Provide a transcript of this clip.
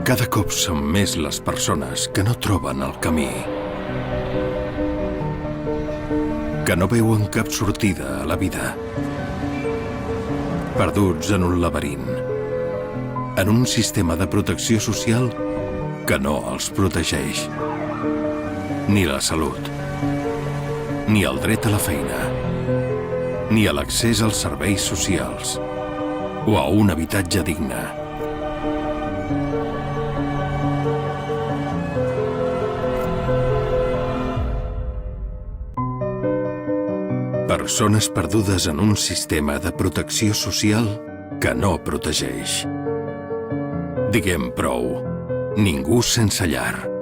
Cada cop són més les persones que no troben el camí, que no veuen cap sortida a la vida, perduts en un laberint, en un sistema de protecció social que no els protegeix. Ni la salut, ni el dret a la feina, ni a l'accés als serveis socials o a un habitatge digne. Persones perdudes en un sistema de protecció social que no protegeix. Diguem prou. Ningú sense llar.